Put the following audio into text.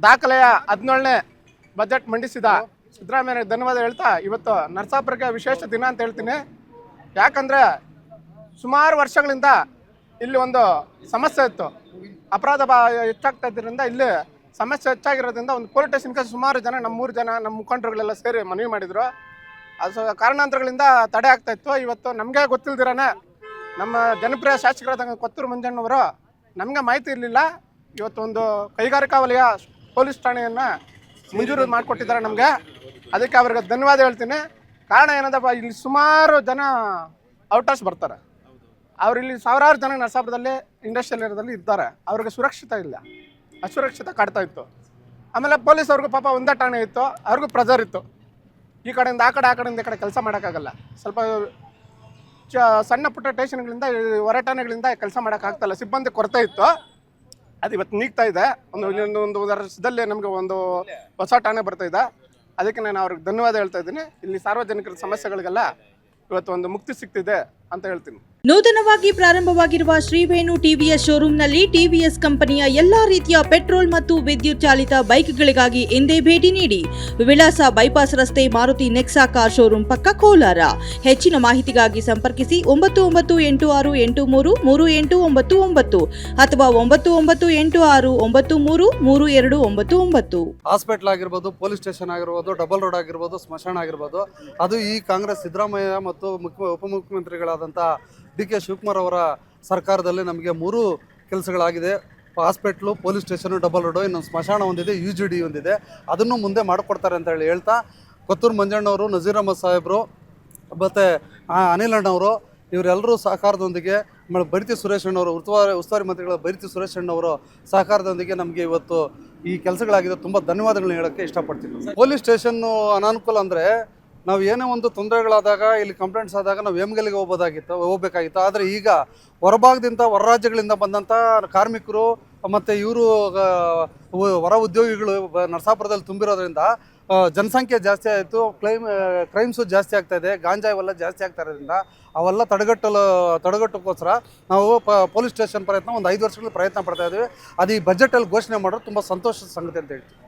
ದಾಖಲೆಯ 17ನೇ ಬಜೆಟ್ ಮಂಡಿಸಿದ ಸಿದ್ದರಾಮಯ್ಯ ಧನ್ಯವಾದ ಹೇಳ್ತಾ ಇವತ್ತು ನರಸಾಪುರಕ್ಕೆ ವಿಶೇಷ ದಿನ ಅಂತ ಹೇಳ್ತೀನಿ. ಯಾಕಂದರೆ ಸುಮಾರು ವರ್ಷಗಳಿಂದ ಇಲ್ಲಿ ಒಂದು ಸಮಸ್ಯೆ ಇತ್ತು. ಅಪರಾಧ ಹೆಚ್ಚಾಗ್ತಾ ಇದ್ದರಿಂದ ಇಲ್ಲಿ ಸಮಸ್ಯೆ ಹೆಚ್ಚಾಗಿರೋದ್ರಿಂದ ಒಂದು ಪೊಲೀಸ್ ಸ್ಟೇಷನ್ಗೆ ಸುಮಾರು ಜನ ನಮ್ಮ ಮುಖಂಡರುಗಳೆಲ್ಲ ಸೇರಿ ಮನವಿ ಮಾಡಿದರು. ಅದು ಕಾರಣಾಂತರಗಳಿಂದ ತಡೆ ಆಗ್ತಾ ಇತ್ತು. ಇವತ್ತು ನಮಗೆ ಗೊತ್ತಿಲ್ದಿರಾನೆ ನಮ್ಮ ಜನಪ್ರಿಯ ಶಾಸಕರಾದ ಕೊತ್ತೂರು ಮಂಜಣ್ಣವರು ನಮಗೆ ಮಾಹಿತಿ ಇರಲಿಲ್ಲ. ಇವತ್ತು ಒಂದು ಕೈಗಾರಿಕಾ ವಲಯ ಪೊಲೀಸ್ ಠಾಣೆಯನ್ನು ಮಂಜೂರು ಮಾಡಿಕೊಟ್ಟಿದ್ದಾರೆ ನಮಗೆ. ಅದಕ್ಕೆ ಅವ್ರಿಗೆ ಧನ್ಯವಾದ ಹೇಳ್ತೀನಿ. ಕಾರಣ ಏನಂದಪ್ಪ, ಇಲ್ಲಿ ಸುಮಾರು ಜನ ಔಟರ್ಸ್ ಬರ್ತಾರೆ. ಅವ್ರು ಇಲ್ಲಿ ಸಾವಿರಾರು ಜನ ನರಸಾಪುರದಲ್ಲಿ ಇಂಡಸ್ಟ್ರಿಯಲ್ ಏರಿಯಾದಲ್ಲಿ ಇದ್ದಾರೆ. ಅವ್ರಿಗೆ ಸುರಕ್ಷಿತ ಇಲ್ಲ, ಅಸುರಕ್ಷಿತ ಕಾಡ್ತಾ ಇತ್ತು. ಆಮೇಲೆ ಪೊಲೀಸ್ ಅವ್ರಿಗೂ ಪಾಪ ಒಂದೇ ಠಾಣೆ ಇತ್ತು, ಅವ್ರಿಗೂ ಪ್ರೆಜರ್ ಇತ್ತು. ಈ ಕಡೆಯಿಂದ ಆ ಕಡೆಯಿಂದ ಈ ಕಡೆ ಕೆಲಸ ಮಾಡೋಕ್ಕಾಗಲ್ಲ. ಸ್ವಲ್ಪ ಸಣ್ಣ ಪುಟ್ಟ ಸ್ಟೇಷನ್ಗಳಿಂದ ಹೊರ ಠಾಣೆಗಳಿಂದ ಕೆಲಸ ಮಾಡೋಕ್ಕಾಗ್ತಾಯಿಲ್ಲ, ಸಿಬ್ಬಂದಿ ಕೊರತೆ ಇತ್ತು. ಅದು ಇವತ್ತು ನೀಗ್ತಾ ಇದೆ. ಒಂದು ವರ್ಷದಲ್ಲಿ ನಮಗೆ ಒಂದು ಹೊಸ ಠಾಣೆ ಬರ್ತಾ ಇದೆ. ಅದಕ್ಕೆ ನಾನು ಅವ್ರಿಗೆ ಧನ್ಯವಾದ ಹೇಳ್ತಾ ಇದ್ದೀನಿ. ಇಲ್ಲಿ ಸಾರ್ವಜನಿಕರ ಸಮಸ್ಯೆಗಳಿಗೆಲ್ಲ ಇವತ್ತು ಒಂದು ಮುಕ್ತಿ ಸಿಗ್ತಿದೆ ಅಂತ ಹೇಳ್ತೀನಿ. ನೂತನವಾಗಿ ಪ್ರಾರಂಭವಾಗಿರುವ ಶ್ರೀವೇಣು ಟಿವಿಎಸ್ ಶೋರೂಮ್ನಲ್ಲಿ ಟಿವಿಎಸ್ ಕಂಪನಿಯ ಎಲ್ಲಾ ರೀತಿಯ ಪೆಟ್ರೋಲ್ ಮತ್ತು ವಿದ್ಯುತ್ ಚಾಲಿತ ಬೈಕ್ಗಳಿಗಾಗಿ ಎಂದೇ ಭೇಟಿ ನೀಡಿ. ವಿಳಾಸ ಬೈಪಾಸ್ ರಸ್ತೆ, ಮಾರುತಿ ನೆಕ್ಸಾ ಕಾರ್ ಶೋರೂಮ್ ಪಕ್ಕ, ಕೋಲಾರ. ಹೆಚ್ಚಿನ ಮಾಹಿತಿಗಾಗಿ ಸಂಪರ್ಕಿಸಿ 9986833899 ಅಥವಾ 9986933299. ಹಾಸ್ಪಿಟಲ್ ಆಗಿರ್ಬೋದು, ಪೊಲೀಸ್ ಸ್ಟೇಷನ್ ಆಗಿರ್ಬೋದು, ಡಬಲ್ ರೋಡ್ ಆಗಿರ್ಬೋದು, ಸ್ಮಶಾನ ಆಗಿರ್ಬೋದು, ಅದು ಈ ಕಾಂಗ್ರೆಸ್ ಸಿದ್ದರಾಮಯ್ಯ ಮತ್ತು ಉಪಮುಖ್ಯಮಂತ್ರಿಗಳಾದಂಥ ಡಿ.ಕೆ. ಶಿವಕುಮಾರ್ ಅವರ ಸರ್ಕಾರದಲ್ಲಿ ನಮಗೆ 3 ಕೆಲಸಗಳಾಗಿದೆ. Hospital, police station, double road, ಇನ್ನೊಂದು ಸ್ಮಶಾನ ಒಂದಿದೆ, UGD ಒಂದಿದೆ. ಅದನ್ನು ಮುಂದೆ ಮಾಡಿಕೊಡ್ತಾರೆ ಅಂತ ಹೇಳ್ತಾ ಕೊತ್ತೂರು ಮಂಜಣ್ಣವರು, ನಜೀರ್ ಅಹಮದ್ ಸಾಹೇಬರು ಮತ್ತು ಅನಿಲ್ ಅಣ್ಣವರು ಇವರೆಲ್ಲರೂ ಸಹಕಾರದೊಂದಿಗೆ ಬೈರತಿ ಸುರೇಶ್ ಅಣ್ಣವರು, ಉಸ್ತುವಾರಿ ಮಂತ್ರಿಗಳ ಬೈರತಿ ಸುರೇಶ್ ಅಣ್ಣವರು ಸಹಕಾರದೊಂದಿಗೆ ನಮಗೆ ಇವತ್ತು ಈ ಕೆಲಸಗಳಾಗಿದೆ. ತುಂಬ ಧನ್ಯವಾದಗಳನ್ನ ಹೇಳೋಕ್ಕೆ ಇಷ್ಟಪಡ್ತೀನಿ. ಪೊಲೀಸ್ ಸ್ಟೇಷನ್ನು ಅನಾನುಕೂಲ ಅಂದರೆ ನಾವು ಏನೇ ಒಂದು ತೊಂದರೆಗಳಾದಾಗ, ಇಲ್ಲಿ ಕಂಪ್ಲೇಂಟ್ಸ್ ಆದಾಗ ನಾವು ವೇಮಗಲ್ಲಿಗೆ ಹೋಗಬೇಕಾಗಿತ್ತು. ಆದರೆ ಈಗ ಹೊರಭಾಗದಿಂದ, ಹೊರ ರಾಜ್ಯಗಳಿಂದ ಬಂದಂಥ ಕಾರ್ಮಿಕರು ಮತ್ತು ಇವರು ಹೊರ ಉದ್ಯೋಗಿಗಳು ನರಸಾಪುರದಲ್ಲಿ ತುಂಬಿರೋದ್ರಿಂದ ಜನಸಂಖ್ಯೆ ಜಾಸ್ತಿ ಆಯಿತು, ಕ್ರೈಮ್ಸು ಜಾಸ್ತಿ ಆಗ್ತಾಯಿದೆ, ಗಾಂಜಾ ಇವೆಲ್ಲ ಜಾಸ್ತಿ ಆಗ್ತಾ ಇರೋದ್ರಿಂದ ಅವೆಲ್ಲ ತಡೆಗಟ್ಟೋಕ್ಕೋಸ್ಕರ ನಾವು ಪೊಲೀಸ್ ಸ್ಟೇಷನ್ ಪ್ರಯತ್ನ ಒಂದು 5 ವರ್ಷಗಳ ಪ್ರಯತ್ನ ಪಡ್ತಾಯಿದ್ದೀವಿ. ಅದು ಈ ಬಜೆಟಲ್ಲಿ ಘೋಷಣೆ ಮಾಡೋದು ತುಂಬ ಸಂತೋಷದ ಸಂಗತಿ ಅಂತ ಹೇಳ್ತೀವಿ.